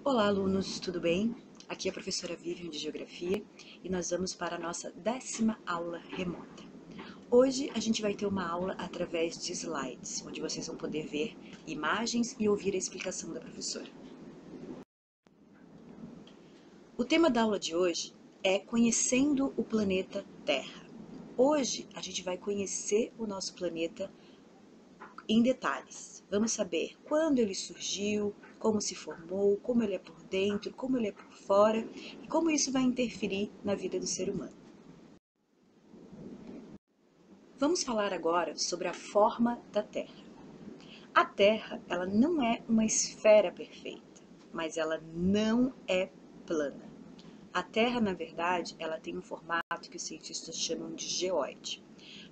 Olá, alunos, tudo bem? Aqui é a professora Vivian de Geografia e nós vamos para a nossa 10ª aula remota. Hoje a gente vai ter uma aula através de slides, onde vocês vão poder ver imagens e ouvir a explicação da professora. O tema da aula de hoje é Conhecendo o Planeta Terra. Hoje a gente vai conhecer o nosso planeta em detalhes. Vamos saber quando ele surgiu, como se formou, como ele é por dentro, como ele é por fora e como isso vai interferir na vida do ser humano. Vamos falar agora sobre a forma da Terra. A Terra, ela não é uma esfera perfeita, mas ela não é plana. A Terra, na verdade, ela tem um formato que os cientistas chamam de geóide.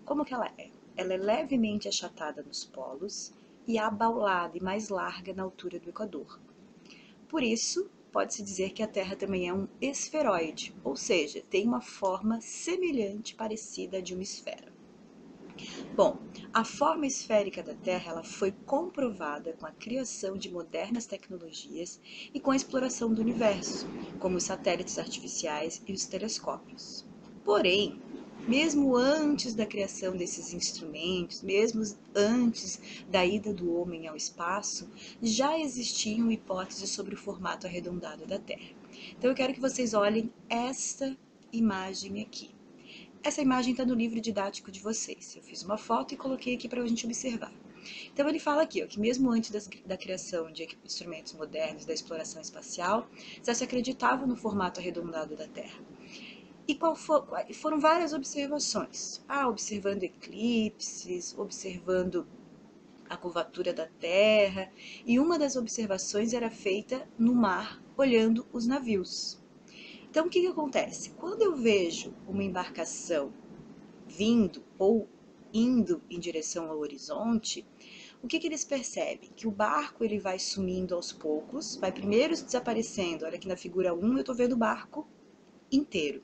Como que ela é? Ela é levemente achatada nos polos e abaulada e mais larga na altura do Equador. Por isso, pode-se dizer que a Terra também é um esferoide, ou seja, tem uma forma semelhante, parecida à de uma esfera. Bom, a forma esférica da Terra ela foi comprovada com a criação de modernas tecnologias e com a exploração do universo, como os satélites artificiais e os telescópios. Porém, mesmo antes da criação desses instrumentos, mesmo antes da ida do homem ao espaço, já existiam hipóteses sobre o formato arredondado da Terra. Então eu quero que vocês olhem esta imagem aqui. Essa imagem está no livro didático de vocês. Eu fiz uma foto e coloquei aqui para a gente observar. Então ele fala aqui ó, que mesmo antes da criação de instrumentos modernos, da exploração espacial, já se acreditava no formato arredondado da Terra. E foram várias observações. Observando eclipses, observando a curvatura da Terra, e uma das observações era feita no mar, olhando os navios. Então, o que acontece? Quando eu vejo uma embarcação vindo ou indo em direção ao horizonte, o que eles percebem? Que o barco ele vai sumindo aos poucos, vai primeiro desaparecendo. Olha aqui na figura 1 eu estou vendo o barco inteiro.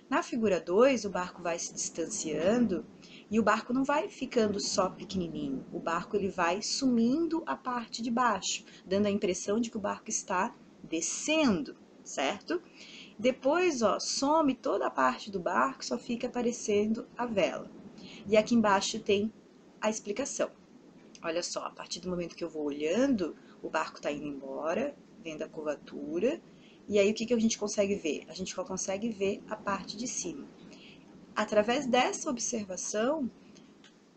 Na figura 2, o barco vai se distanciando e o barco não vai ficando só pequenininho. O barco ele vai sumindo a parte de baixo, dando a impressão de que o barco está descendo, certo? Depois, some toda a parte do barco, só fica aparecendo a vela. E aqui embaixo tem a explicação. Olha só, a partir do momento que eu vou olhando, o barco está indo embora, vendo a curvatura. E aí, o que a gente consegue ver? A gente só consegue ver a parte de cima. Através dessa observação,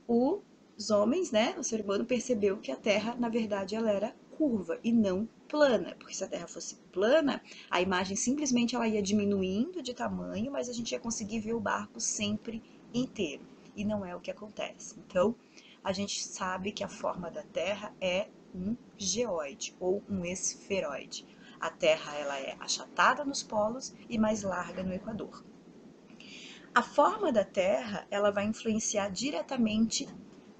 os homens, o ser humano percebeu que a Terra, na verdade, ela era curva e não plana, porque se a Terra fosse plana, a imagem simplesmente ela ia diminuindo de tamanho, mas a gente ia conseguir ver o barco sempre inteiro, e não é o que acontece. Então, a gente sabe que a forma da Terra é um geóide ou um esferoide. A Terra ela é achatada nos polos e mais larga no Equador. A forma da Terra ela vai influenciar diretamente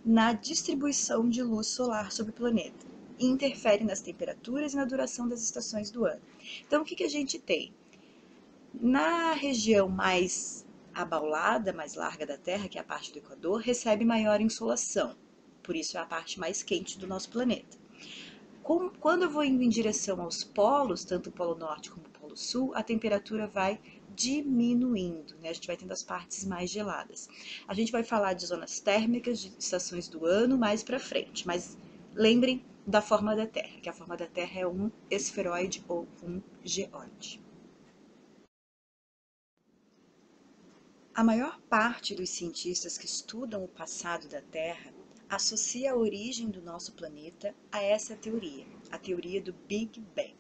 na distribuição de luz solar sobre o planeta e interfere nas temperaturas e na duração das estações do ano. Então, o que a gente tem? Na região mais abaulada, mais larga da Terra, que é a parte do Equador, recebe maior insolação, por isso é a parte mais quente do nosso planeta. Quando eu vou indo em direção aos polos, tanto o Polo Norte como o Polo Sul, a temperatura vai diminuindo, A gente vai tendo as partes mais geladas. A gente vai falar de zonas térmicas, de estações do ano mais para frente, mas lembrem da forma da Terra, que a forma da Terra é um esferoide ou um geóide. A maior parte dos cientistas que estudam o passado da Terra associa a origem do nosso planeta a essa teoria, a teoria do Big Bang.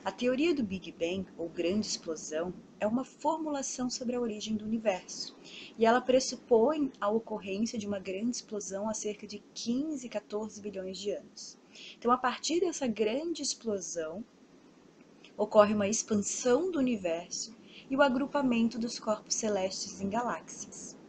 A teoria do Big Bang, ou grande explosão, é uma formulação sobre a origem do universo, e ela pressupõe a ocorrência de uma grande explosão há cerca de 15, 14 bilhões de anos. Então, a partir dessa grande explosão, ocorre uma expansão do universo e o agrupamento dos corpos celestes em galáxias.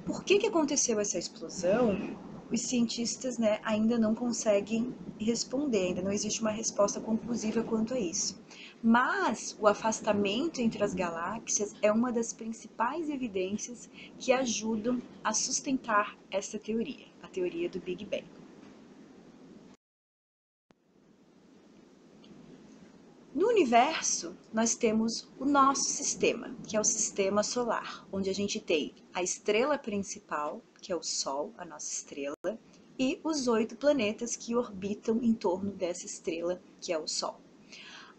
Por que aconteceu essa explosão? Os cientistas ainda não conseguem responder, ainda não existe uma resposta conclusiva quanto a isso. Mas o afastamento entre as galáxias é uma das principais evidências que ajudam a sustentar essa teoria, a teoria do Big Bang. No universo, nós temos o nosso sistema, que é o sistema solar, onde a gente tem a estrela principal, que é o Sol, a nossa estrela, e os 8 planetas que orbitam em torno dessa estrela, que é o Sol.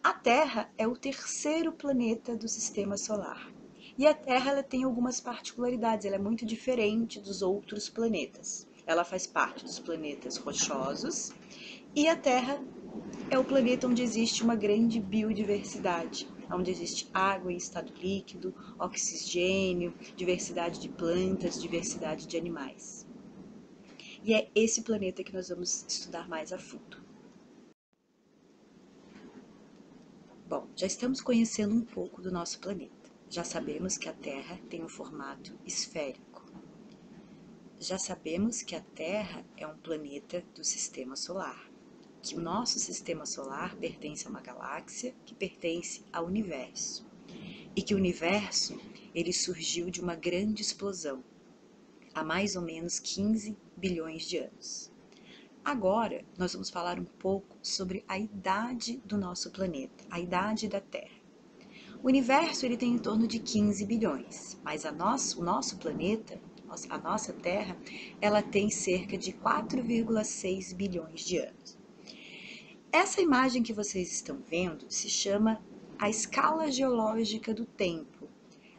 A Terra é o terceiro planeta do sistema solar. E a Terra ela tem algumas particularidades, ela é muito diferente dos outros planetas. Ela faz parte dos planetas rochosos e a Terra é o planeta onde existe uma grande biodiversidade, onde existe água em estado líquido, oxigênio, diversidade de plantas, diversidade de animais. E é esse planeta que nós vamos estudar mais a fundo. Bom, já estamos conhecendo um pouco do nosso planeta. Já sabemos que a Terra tem um formato esférico. Já sabemos que a Terra é um planeta do sistema solar, que o nosso sistema solar pertence a uma galáxia que pertence ao universo. E que o universo, ele surgiu de uma grande explosão, há mais ou menos 15 bilhões de anos. Agora, nós vamos falar um pouco sobre a idade do nosso planeta, a idade da Terra. O universo ele tem em torno de 15 bilhões, mas o nosso planeta, a nossa Terra, ela tem cerca de 4,6 bilhões de anos. Essa imagem que vocês estão vendo se chama a escala geológica do tempo.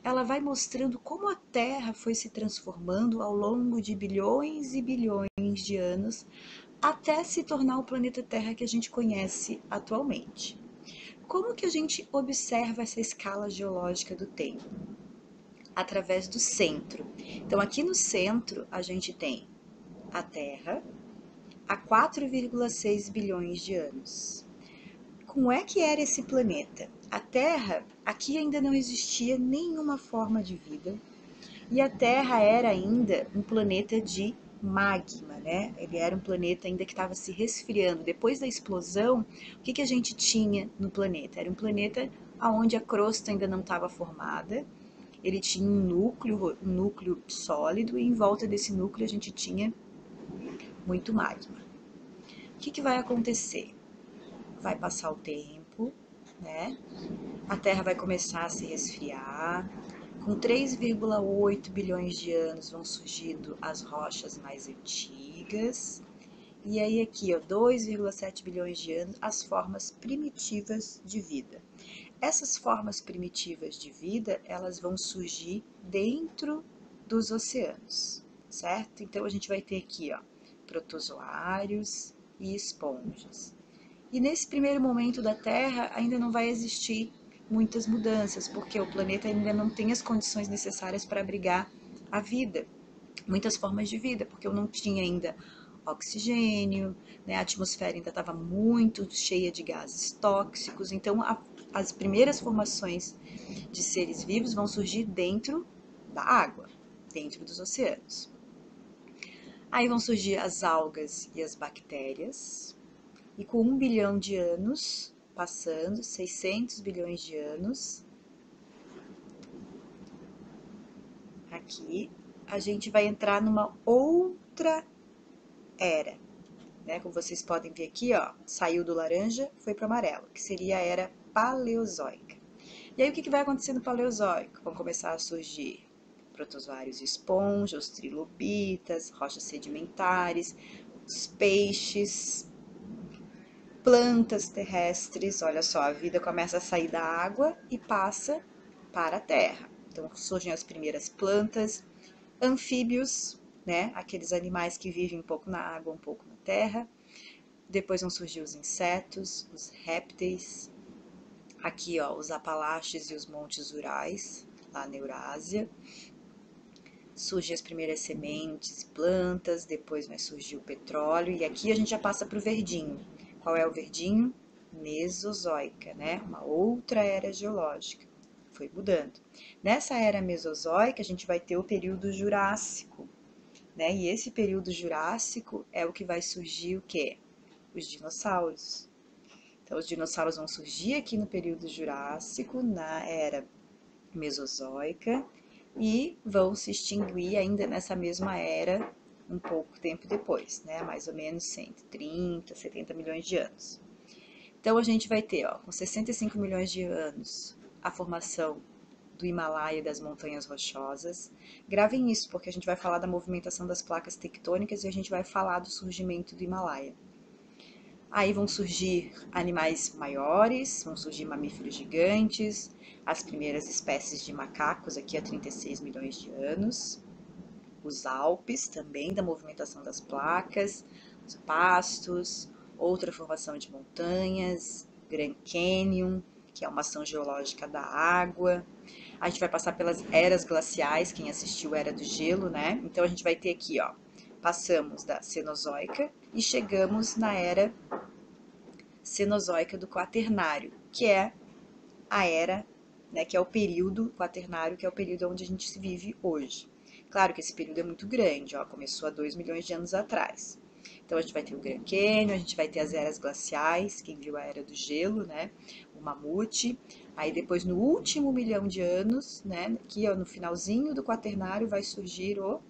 Ela vai mostrando como a Terra foi se transformando ao longo de bilhões e bilhões de anos até se tornar o planeta Terra que a gente conhece atualmente. Como que a gente observa essa escala geológica do tempo? Através do centro. Então, aqui no centro, a gente tem a Terra há 4,6 bilhões de anos. Como é que era esse planeta? A Terra, aqui ainda não existia nenhuma forma de vida, e a Terra era ainda um planeta de magma, né? Ele era um planeta ainda que estava se resfriando. Depois da explosão, o que a gente tinha no planeta? Era um planeta onde a crosta ainda não estava formada, ele tinha um núcleo sólido, e em volta desse núcleo a gente tinha muito magma. O que vai acontecer? Vai passar o tempo, né? A Terra vai começar a se resfriar. Com 3,8 bilhões de anos vão surgindo as rochas mais antigas. E aí aqui, ó, 2,7 bilhões de anos, as formas primitivas de vida. Essas formas primitivas de vida, elas vão surgir dentro dos oceanos, certo? Então a gente vai ter aqui, ó, protozoários e esponjas. E nesse primeiro momento da Terra ainda não vai existir muitas mudanças, porque o planeta ainda não tem as condições necessárias para abrigar a vida, muitas formas de vida, porque eu não tinha ainda oxigênio, né? A atmosfera ainda estava muito cheia de gases tóxicos, então as primeiras formações de seres vivos vão surgir dentro da água, dentro dos oceanos. Aí vão surgir as algas e as bactérias, e com 1 bilhão de anos passando, 600 bilhões de anos, aqui a gente vai entrar numa outra era, né? Como vocês podem ver aqui, ó, saiu do laranja, foi para o amarelo, que seria a era paleozoica. E aí o que vai acontecer no paleozoico? Vão começar a surgir protozoários e esponjas, os trilobitas, rochas sedimentares, os peixes, plantas terrestres. Olha só, a vida começa a sair da água e passa para a terra. Então surgem as primeiras plantas, anfíbios, né? Aqueles animais que vivem um pouco na água, um pouco na terra. Depois vão surgir os insetos, os répteis. Aqui, ó, os Apalaches e os Montes Urais, lá na Eurásia. Surgem as primeiras sementes e plantas, depois vai surgir o petróleo, e aqui a gente já passa para o verdinho. Qual é o verdinho? Mesozoica, né? Uma outra era geológica. Foi mudando. Nessa era mesozoica, a gente vai ter o período Jurássico, né? E esse período Jurássico é o que vai surgir o quê? Os dinossauros. Então, os dinossauros vão surgir aqui no período Jurássico, na era Mesozoica, e vão se extinguir ainda nessa mesma era um pouco tempo depois, né? Mais ou menos 130, 70 milhões de anos. Então a gente vai ter, ó, com 65 milhões de anos, a formação do Himalaia e das montanhas rochosas. Gravem isso, porque a gente vai falar da movimentação das placas tectônicas e a gente vai falar do surgimento do Himalaia. Aí vão surgir animais maiores, vão surgir mamíferos gigantes, as primeiras espécies de macacos aqui há 36 milhões de anos, os Alpes também da movimentação das placas, os pastos, outra formação de montanhas, Grand Canyon, que é uma ação geológica da água. A gente vai passar pelas eras glaciais, quem assistiu Era do Gelo, né? Então a gente vai ter aqui, ó, passamos da Cenozoica e chegamos na Era Cenozoica do Quaternário, que é a era, né, que é o período quaternário, que é o período onde a gente se vive hoje. Claro que esse período é muito grande, ó, começou há 2 milhões de anos atrás. Então a gente vai ter o Grand Canyon, a gente vai ter as eras glaciais, quem viu a Era do Gelo, né, o mamute. Aí depois no último milhão de anos, né, aqui ó, no finalzinho do quaternário vai surgir o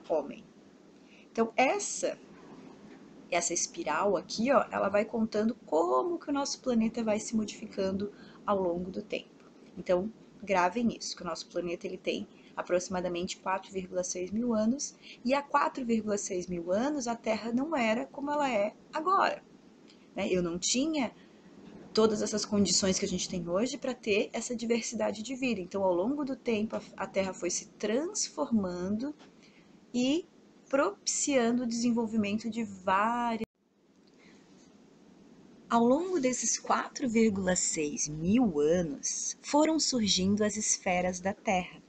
homem. Então essa espiral aqui, ó, ela vai contando como que o nosso planeta vai se modificando ao longo do tempo. Então, gravem isso, que o nosso planeta ele tem aproximadamente 4,6 mil anos, e há 4,6 mil anos a Terra não era como ela é agora. Né? Eu não tinha todas essas condições que a gente tem hoje para ter essa diversidade de vida. Então, ao longo do tempo, a Terra foi se transformando e propiciando o desenvolvimento de várias. Ao longo desses 4,6 mil anos, foram surgindo as esferas da Terra.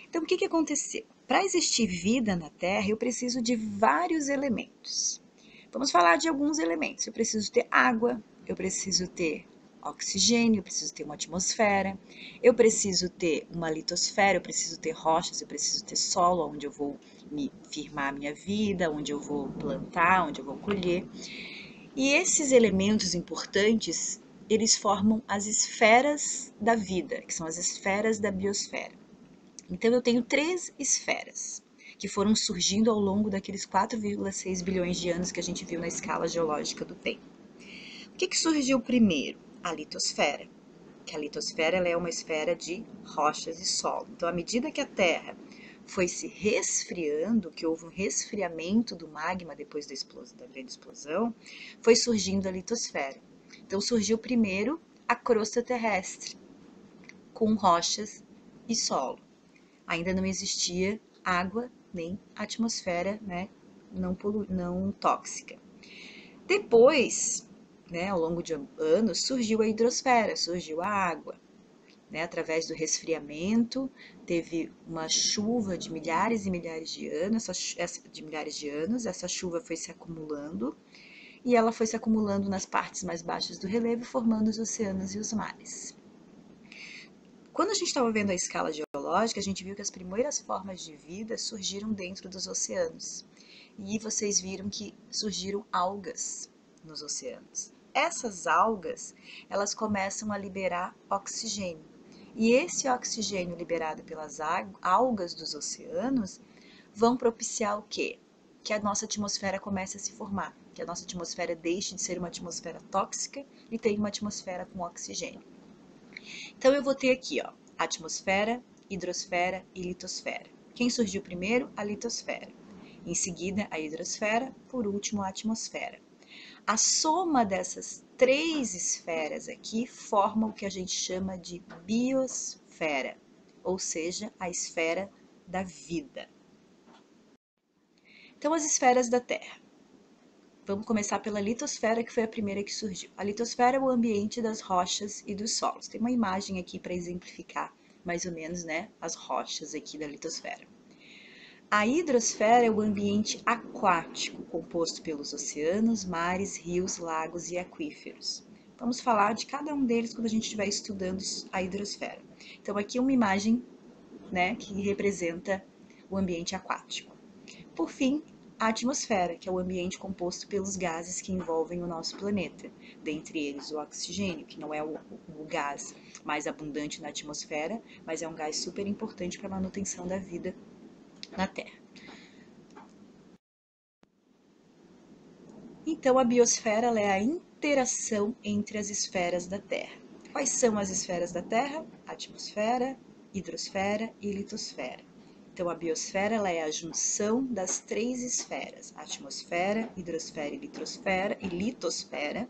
Então, o que aconteceu? Para existir vida na Terra, eu preciso de vários elementos. Vamos falar de alguns elementos. Eu preciso ter água, eu preciso ter oxigênio, eu preciso ter uma atmosfera, eu preciso ter uma litosfera, eu preciso ter rochas, eu preciso ter solo, onde eu vou me firmar a minha vida, onde eu vou plantar, onde eu vou colher. E esses elementos importantes, eles formam as esferas da vida, que são as esferas da biosfera. Então eu tenho 3 esferas que foram surgindo ao longo daqueles 4,6 bilhões de anos que a gente viu na escala geológica do tempo. O que surgiu primeiro? A litosfera. Que a litosfera ela é uma esfera de rochas e solo. Então, à medida que a Terra foi se resfriando, que houve um resfriamento do magma depois da grande explosão, foi surgindo a litosfera. Então surgiu primeiro a crosta terrestre, com rochas e solo. Ainda não existia água nem atmosfera, né, não tóxica. Depois, né, ao longo de anos, surgiu a hidrosfera, surgiu a água. Né, através do resfriamento, teve uma chuva de milhares e milhares de anos, essa chuva foi se acumulando e ela foi se acumulando nas partes mais baixas do relevo, formando os oceanos e os mares. Quando a gente estava vendo a escala geológica, a gente viu que as primeiras formas de vida surgiram dentro dos oceanos. E vocês viram que surgiram algas nos oceanos. Essas algas, elas começam a liberar oxigênio. E esse oxigênio liberado pelas algas dos oceanos vão propiciar o quê? Que a nossa atmosfera comece a se formar, que a nossa atmosfera deixe de ser uma atmosfera tóxica e tenha uma atmosfera com oxigênio. Então eu vou ter aqui, ó, atmosfera, hidrosfera e litosfera. Quem surgiu primeiro? A litosfera. Em seguida, a hidrosfera, por último, a atmosfera. A soma dessas 3 esferas aqui forma o que a gente chama de biosfera, ou seja, a esfera da vida. Então, as esferas da Terra. Vamos começar pela litosfera, que foi a primeira que surgiu. A litosfera é o ambiente das rochas e dos solos. Tem uma imagem aqui para exemplificar mais ou menos, né, as rochas aqui da litosfera. A hidrosfera é o ambiente aquático, composto pelos oceanos, mares, rios, lagos e aquíferos. Vamos falar de cada um deles quando a gente estiver estudando a hidrosfera. Então, aqui uma imagem, né, que representa o ambiente aquático. Por fim, a atmosfera, que é o ambiente composto pelos gases que envolvem o nosso planeta, dentre eles o oxigênio, que não é o gás mais abundante na atmosfera, mas é um gás super importante para a manutenção da vida na Terra. Então, a biosfera ela é a interação entre as esferas da Terra. Quais são as esferas da Terra? Atmosfera, hidrosfera e litosfera. Então, a biosfera ela é a junção das três esferas, atmosfera, hidrosfera e litosfera,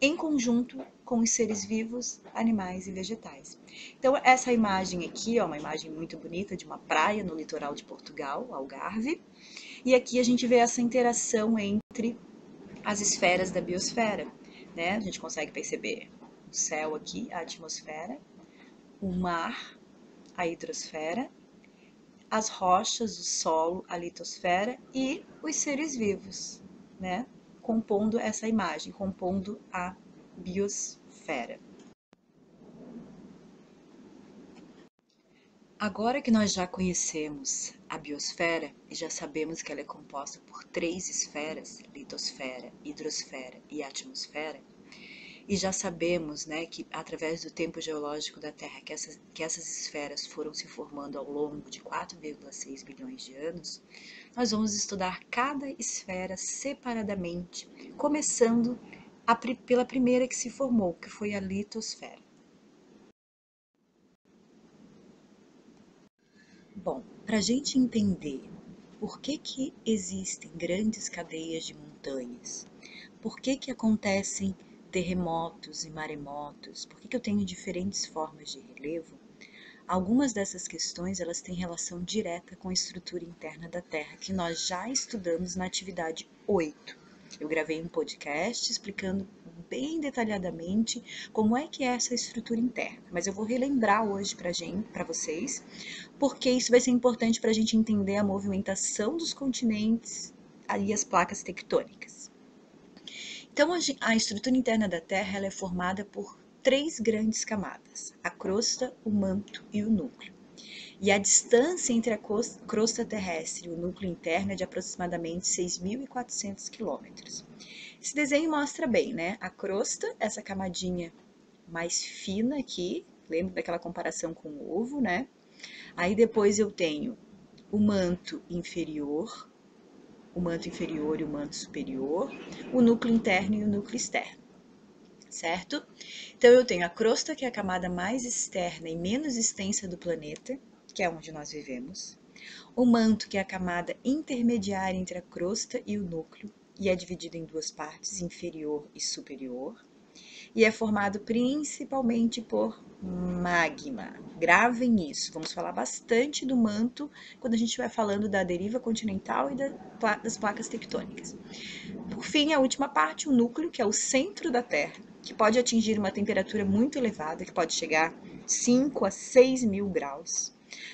em conjunto com os seres vivos, animais e vegetais. Então, essa imagem aqui é uma imagem muito bonita de uma praia no litoral de Portugal, Algarve, e aqui a gente vê essa interação entre as esferas da biosfera, né? A gente consegue perceber o céu aqui, a atmosfera, o mar, a hidrosfera, as rochas, o solo, a litosfera e os seres vivos, né? Compondo essa imagem, compondo a biosfera. Agora que nós já conhecemos a biosfera e já sabemos que ela é composta por três esferas, litosfera, hidrosfera e atmosfera, e já sabemos, né, que através do tempo geológico da Terra que essas esferas foram se formando ao longo de 4,6 bilhões de anos, nós vamos estudar cada esfera separadamente, começando pela primeira que se formou, que foi a litosfera. Bom, para a gente entender por que existem grandes cadeias de montanhas, por que acontecem terremotos e maremotos, por que eu tenho diferentes formas de relevo, algumas dessas questões elas têm relação direta com a estrutura interna da Terra, que nós já estudamos na atividade 8. Eu gravei um podcast explicando bem detalhadamente como é que é essa estrutura interna, mas eu vou relembrar hoje para vocês, porque isso vai ser importante para a gente entender a movimentação dos continentes e as placas tectônicas. Então, a estrutura interna da Terra ela é formada por três grandes camadas: a crosta, o manto e o núcleo. E a distância entre a crosta terrestre e o núcleo interno é de aproximadamente 6.400 quilômetros. Esse desenho mostra bem, né? A crosta, essa camadinha mais fina aqui, lembra daquela comparação com o ovo, né? Aí depois eu tenho o manto inferior e o manto superior, o núcleo interno e o núcleo externo, certo? Então eu tenho a crosta, que é a camada mais externa e menos extensa do planeta, que é onde nós vivemos. O manto, que é a camada intermediária entre a crosta e o núcleo, e é dividido em duas partes, inferior e superior, e é formado principalmente por magma. Gravem isso, vamos falar bastante do manto quando a gente estiver falando da deriva continental e das placas tectônicas. Por fim, a última parte, o núcleo, que é o centro da Terra, que pode atingir uma temperatura muito elevada, que pode chegar 5 a 6 mil graus,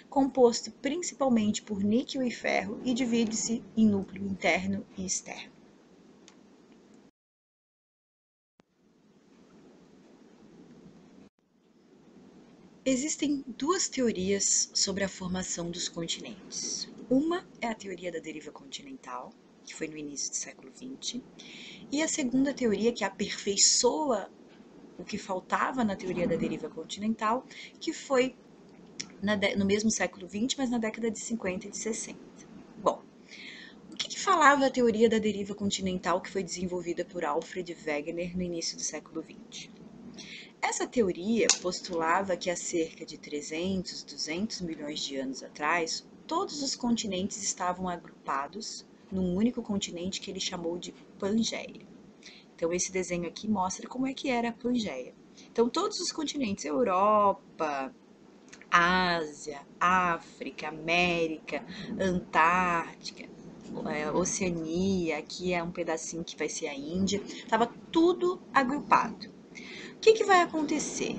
composto principalmente por níquel e ferro e divide-se em núcleo interno e externo. Existem duas teorias sobre a formação dos continentes. Uma é a teoria da deriva continental, que foi no início do século XX, e a segunda teoria, que aperfeiçoa o que faltava na teoria da deriva continental, que foi no mesmo século XX, mas na década de 50 e de 60. Bom, o que falava a teoria da deriva continental que foi desenvolvida por Alfred Wegener no início do século XX? Essa teoria postulava que há cerca de 300, 200 milhões de anos atrás, todos os continentes estavam agrupados num único continente que ele chamou de Pangeia. Então, esse desenho aqui mostra como é que era a Pangeia. Então, todos os continentes, Europa, Ásia, África, América, Antártica, Oceania, aqui é um pedacinho que vai ser a Índia, estava tudo agrupado. O que vai acontecer?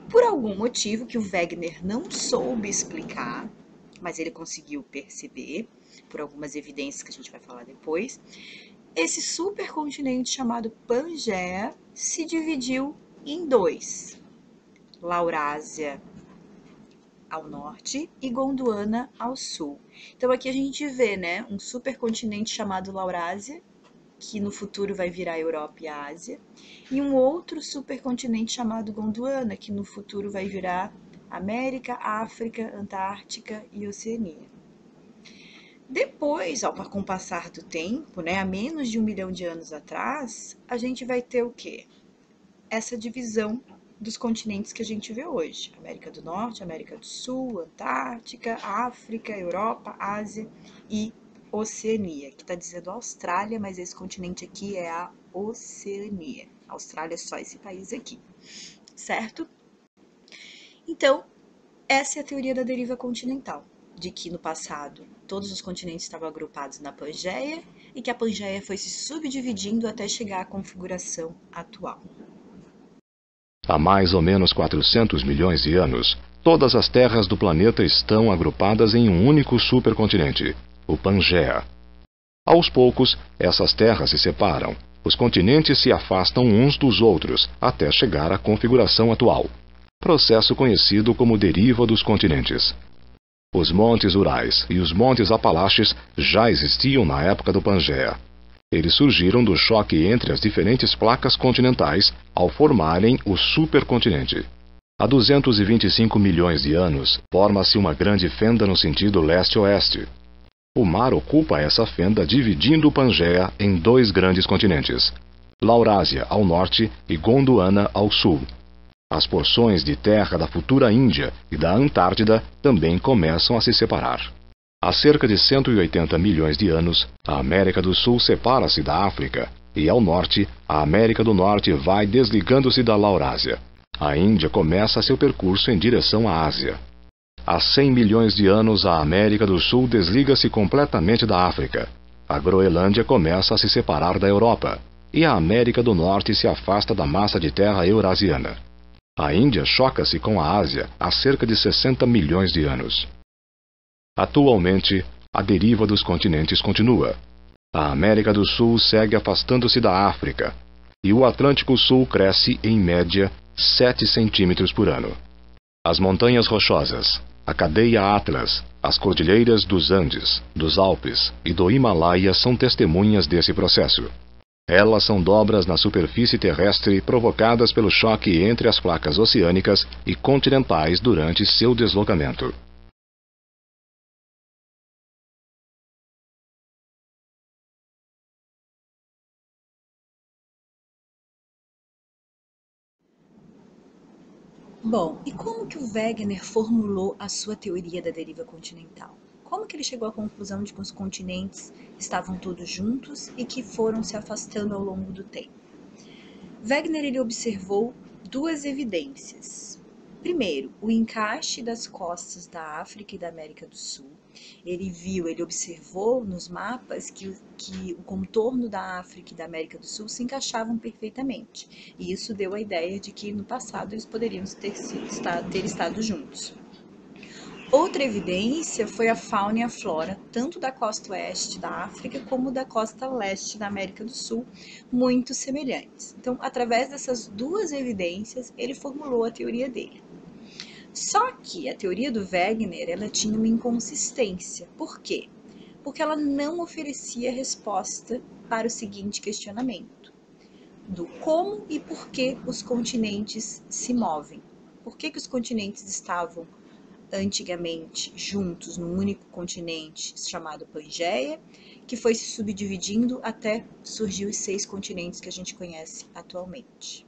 Por algum motivo que o Wegener não soube explicar, mas ele conseguiu perceber, por algumas evidências que a gente vai falar depois, esse supercontinente chamado Pangeia se dividiu em dois: Laurásia ao norte e Gondwana ao sul. Então aqui a gente vê, né, um supercontinente chamado Laurásia, que no futuro vai virar a Europa e a Ásia, e um outro supercontinente chamado Gondwana, que no futuro vai virar América, África, Antártica e Oceania. Depois, com o passar do tempo, né, há menos de 1 milhão de anos atrás, a gente vai ter o quê? Essa divisão dos continentes que a gente vê hoje. América do Norte, América do Sul, Antártica, África, Europa, Ásia e Oceania, que está dizendo Austrália, mas esse continente aqui é a Oceania. A Austrália é só esse país aqui, certo? Então, essa é a teoria da deriva continental, de que no passado todos os continentes estavam agrupados na Pangeia e que a Pangeia foi se subdividindo até chegar à configuração atual. Há mais ou menos 400 milhões de anos, todas as terras do planeta estão agrupadas em um único supercontinente, o Pangeia. Aos poucos, essas terras se separam. Os continentes se afastam uns dos outros até chegar à configuração atual, processo conhecido como deriva dos continentes. Os Montes Urais e os Montes Apalaches já existiam na época do Pangeia. Eles surgiram do choque entre as diferentes placas continentais ao formarem o supercontinente. Há 225 milhões de anos, forma-se uma grande fenda no sentido leste-oeste. O mar ocupa essa fenda, dividindo o Pangeia em dois grandes continentes, Laurásia ao norte e Gondwana ao sul. As porções de terra da futura Índia e da Antártida também começam a se separar. Há cerca de 180 milhões de anos, a América do Sul separa-se da África, e ao norte, a América do Norte vai desligando-se da Laurásia. A Índia começa seu percurso em direção à Ásia. Há 100 milhões de anos, a América do Sul desliga-se completamente da África. A Groenlândia começa a se separar da Europa, e a América do Norte se afasta da massa de terra eurasiana. A Índia choca-se com a Ásia há cerca de 60 milhões de anos. Atualmente, a deriva dos continentes continua. A América do Sul segue afastando-se da África, e o Atlântico Sul cresce, em média, 7 centímetros por ano. As montanhas rochosas, a cadeia Atlas, as cordilheiras dos Andes, dos Alpes e do Himalaia são testemunhas desse processo. Elas são dobras na superfície terrestre provocadas pelo choque entre as placas oceânicas e continentais durante seu deslocamento. Bom, e como que o Wegener formulou a sua teoria da deriva continental? Como que ele chegou à conclusão de que os continentes estavam todos juntos e que foram se afastando ao longo do tempo? Wegener ele observou duas evidências. Primeiro, o encaixe das costas da África e da América do Sul. Ele observou nos mapas que o contorno da África e da América do Sul se encaixavam perfeitamente. E isso deu a ideia de que no passado eles poderiam ter estado juntos. Outra evidência foi a fauna e a flora, tanto da costa oeste da África como da costa leste da América do Sul, muito semelhantes. Então, através dessas duas evidências, ele formulou a teoria dele. Só que a teoria do Wegener, ela tinha uma inconsistência. Por quê? Porque ela não oferecia resposta para o seguinte questionamento: do como e por que os continentes se movem. Por que os continentes estavam antigamente juntos num único continente chamado Pangeia, que foi se subdividindo até surgir os 6 continentes que a gente conhece atualmente.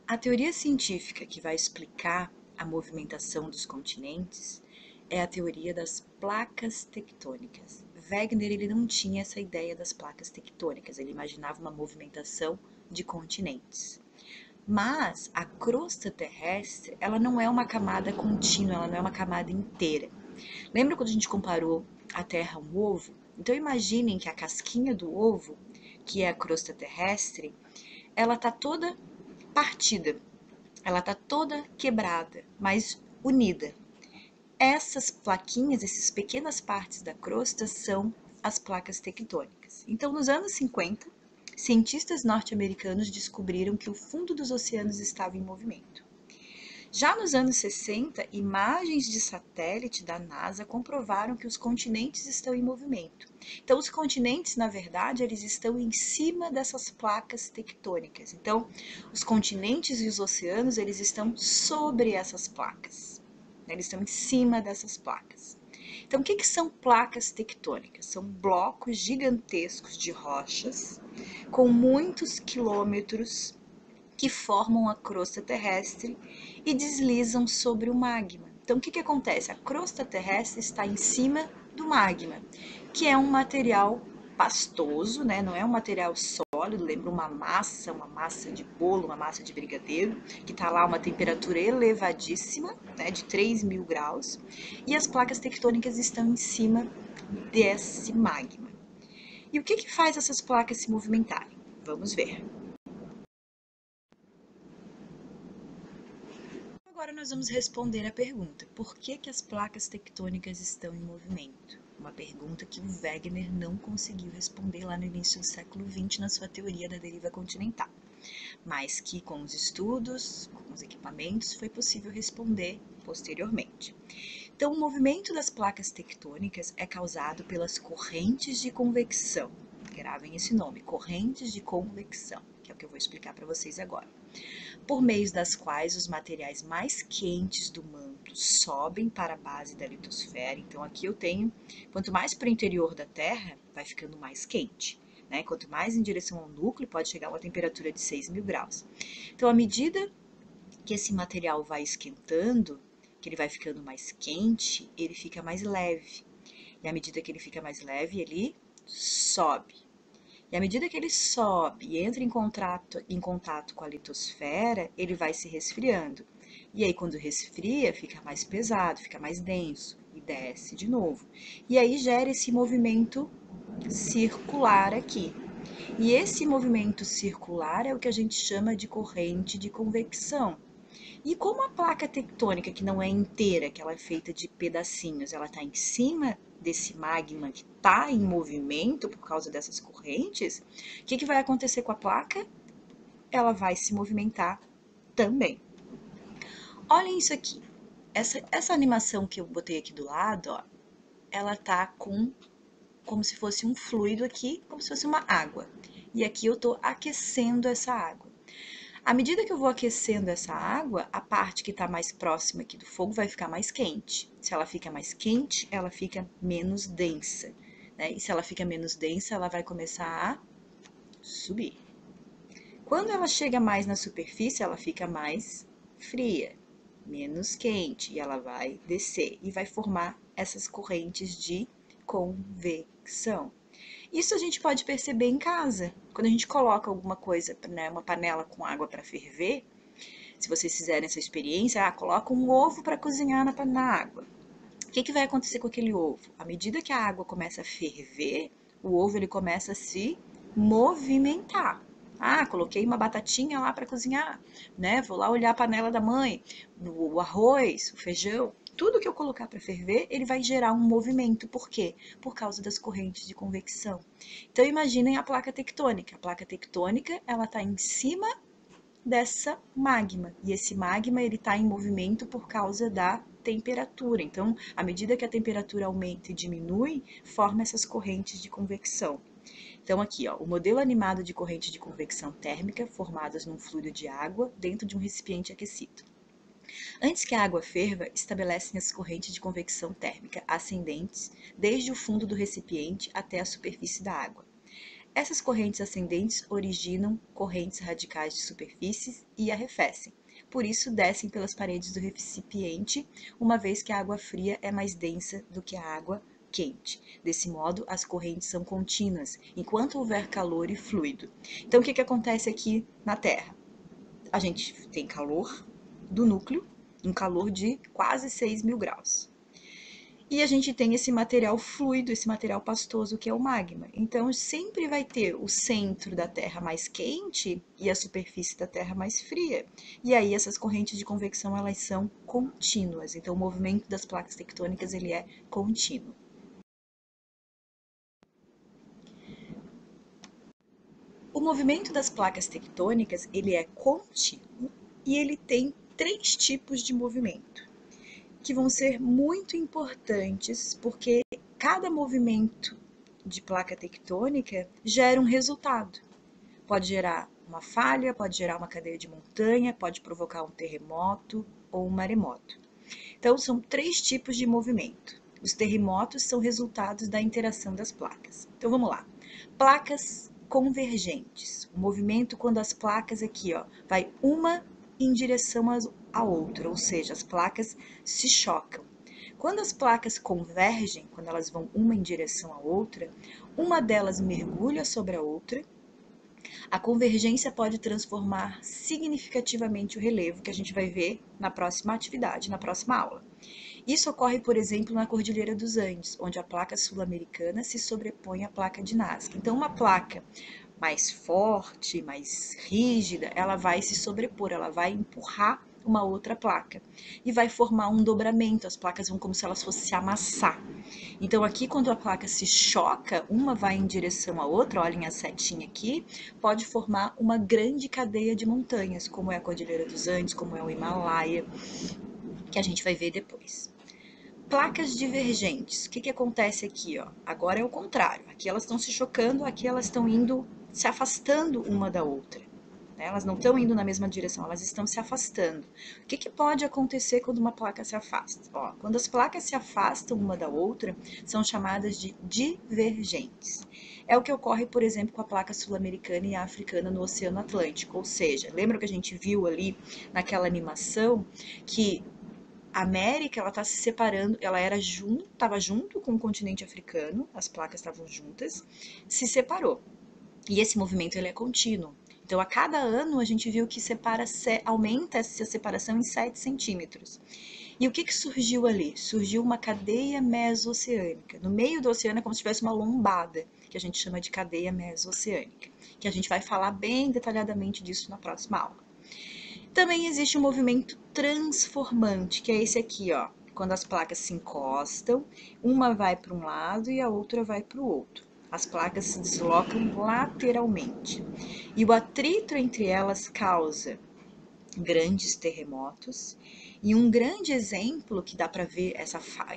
A teoria científica que vai explicar a movimentação dos continentes é a teoria das placas tectônicas. Wegener ele não tinha essa ideia das placas tectônicas, ele imaginava uma movimentação de continentes. Mas a crosta terrestre, ela não é uma camada contínua, ela não é uma camada inteira. Lembra quando a gente comparou a Terra a um ovo? Então imaginem que a casquinha do ovo, que é a crosta terrestre, ela está toda partida, ela está toda quebrada, mas unida. Essas plaquinhas, essas pequenas partes da crosta são as placas tectônicas. Então, nos anos 50, cientistas norte-americanos descobriram que o fundo dos oceanos estava em movimento. Já nos anos 60, imagens de satélite da NASA comprovaram que os continentes estão em movimento. Então, os continentes, na verdade, eles estão em cima dessas placas tectônicas. Então, os continentes e os oceanos, eles estão sobre essas placas. né? Eles estão em cima dessas placas. Então, o que são placas tectônicas? São blocos gigantescos de rochas com muitos quilômetros que formam a crosta terrestre e deslizam sobre o magma. Então, o que acontece? A crosta terrestre está em cima do magma, que é um material pastoso, né? Não é um material sólido, lembra uma massa de bolo, uma massa de brigadeiro, que está lá a uma temperatura elevadíssima, né? De 3.000 graus, e as placas tectônicas estão em cima desse magma. E o que faz essas placas se movimentarem? Vamos ver. Agora nós vamos responder a pergunta: por que as placas tectônicas estão em movimento? Uma pergunta que o Wegener não conseguiu responder lá no início do século XX na sua teoria da deriva continental, mas que com os estudos, com os equipamentos, foi possível responder posteriormente. Então, o movimento das placas tectônicas é causado pelas correntes de convecção. Gravem esse nome, correntes de convecção, que é o que eu vou explicar para vocês agora, por meio das quais os materiais mais quentes do manto sobem para a base da litosfera. Então, aqui eu tenho, quanto mais para o interior da Terra, vai ficando mais quente, né? Quanto mais em direção ao núcleo, pode chegar a uma temperatura de 6.000 graus. Então, à medida que esse material vai esquentando, que ele vai ficando mais quente, ele fica mais leve. E à medida que ele fica mais leve, ele sobe. E à medida que ele sobe e entra em contato com a litosfera, ele vai se resfriando. E aí, quando resfria, fica mais pesado, fica mais denso e desce de novo. E aí gera esse movimento circular aqui. E esse movimento circular é o que a gente chama de corrente de convecção. E como a placa tectônica, que não é inteira, que ela é feita de pedacinhos, ela está em cima desse magma que está em movimento por causa dessas correntes, o que vai acontecer com a placa? Ela vai se movimentar também. Olhem isso aqui. Essa animação que eu botei aqui do lado, ó, ela tá como se fosse um fluido aqui, como se fosse uma água. E aqui eu estou aquecendo essa água. À medida que eu vou aquecendo essa água, a parte que está mais próxima aqui do fogo vai ficar mais quente. Se ela fica mais quente, ela fica menos densa, né? E se ela fica menos densa, ela vai começar a subir. Quando ela chega mais na superfície, ela fica mais fria, menos quente, e ela vai descer e vai formar essas correntes de convecção. Isso a gente pode perceber em casa. Quando a gente coloca alguma coisa, né, uma panela com água para ferver, se vocês fizerem essa experiência, coloca um ovo para cozinhar na água. O que vai acontecer com aquele ovo? À medida que a água começa a ferver, o ovo ele começa a se movimentar. Coloquei uma batatinha lá para cozinhar, né? Vou lá olhar a panela da mãe, o arroz, o feijão. Tudo que eu colocar para ferver, ele vai gerar um movimento. Por quê? Por causa das correntes de convecção. Então, imaginem a placa tectônica. A placa tectônica, ela está em cima dessa magma. E esse magma, ele está em movimento por causa da temperatura. Então, à medida que a temperatura aumenta e diminui, forma essas correntes de convecção. Então, aqui, ó, o modelo animado de corrente de convecção térmica formadas num fluido de água dentro de um recipiente aquecido. Antes que a água ferva, estabelecem as correntes de convecção térmica ascendentes desde o fundo do recipiente até a superfície da água. Essas correntes ascendentes originam correntes radicais de superfícies e arrefecem. Por isso, descem pelas paredes do recipiente, uma vez que a água fria é mais densa do que a água quente. Desse modo, as correntes são contínuas, enquanto houver calor e fluido. Então, o que acontece aqui na Terra? A gente tem calor do núcleo, um calor de quase 6.000 graus. E a gente tem esse material fluido, esse material pastoso que é o magma. Então, sempre vai ter o centro da Terra mais quente e a superfície da Terra mais fria. E aí, essas correntes de convecção, elas são contínuas. Então, o movimento das placas tectônicas, ele é contínuo. O movimento das placas tectônicas, ele é contínuo e ele tem 3 tipos de movimento, que vão ser muito importantes, porque cada movimento de placa tectônica gera um resultado. Pode gerar uma falha, pode gerar uma cadeia de montanha, pode provocar um terremoto ou um maremoto. Então, são 3 tipos de movimento. Os terremotos são resultados da interação das placas. Então, vamos lá. Placas convergentes. O movimento quando as placas aqui, ó, vai uma em direção à outra, ou seja, as placas se chocam. Quando as placas convergem, quando elas vão uma em direção à outra, uma delas mergulha sobre a outra. A convergência pode transformar significativamente o relevo, que a gente vai ver na próxima atividade, na próxima aula. Isso ocorre, por exemplo, na Cordilheira dos Andes, onde a placa sul-americana se sobrepõe à placa de Nazca. Então, uma placa mais forte, mais rígida, ela vai se sobrepor, ela vai empurrar uma outra placa e vai formar um dobramento, as placas vão como se elas fossem se amassar. Então aqui quando a placa se choca, uma vai em direção à outra, olhem a setinha aqui, pode formar uma grande cadeia de montanhas, como é a Cordilheira dos Andes, como é o Himalaia, que a gente vai ver depois. Placas divergentes, o que acontece aqui? Ó? Agora é o contrário, aqui elas estão se chocando, aqui elas estão indo, se afastando uma da outra. Elas não estão indo na mesma direção, elas estão se afastando. O que pode acontecer quando uma placa se afasta? Ó, quando as placas se afastam uma da outra, são chamadas de divergentes. É o que ocorre, por exemplo, com a placa sul-americana e a africana no Oceano Atlântico. Ou seja, lembra que a gente viu ali naquela animação que a América, ela está se separando, ela estava junto com o continente africano, as placas estavam juntas, se separou. E esse movimento ele é contínuo. Então, a cada ano, a gente viu que aumenta essa separação em 7 centímetros. E o que surgiu ali? Surgiu uma cadeia meso-oceânica. No meio do oceano é como se tivesse uma lombada, que a gente chama de cadeia meso-oceânica, que a gente vai falar bem detalhadamente disso na próxima aula. Também existe um movimento transformante, que é esse aqui, ó. Quando as placas se encostam, uma vai para um lado e a outra vai para o outro. As placas se deslocam lateralmente. E o atrito entre elas causa grandes terremotos. E um grande exemplo que dá para ver,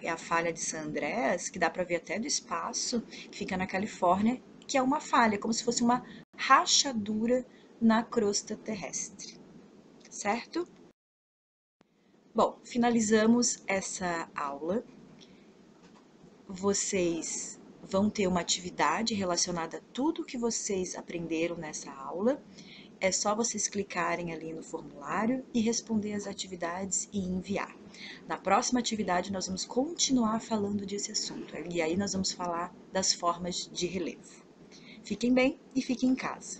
é a falha de San Andreas, que dá para ver até do espaço, que fica na Califórnia, que é uma falha, como se fosse uma rachadura na crosta terrestre. Certo? Bom, finalizamos essa aula. Vocês vão ter uma atividade relacionada a tudo que vocês aprenderam nessa aula. É só vocês clicarem ali no formulário e responder as atividades e enviar. Na próxima atividade, nós vamos continuar falando desse assunto. E aí nós vamos falar das formas de relevo. Fiquem bem e fiquem em casa.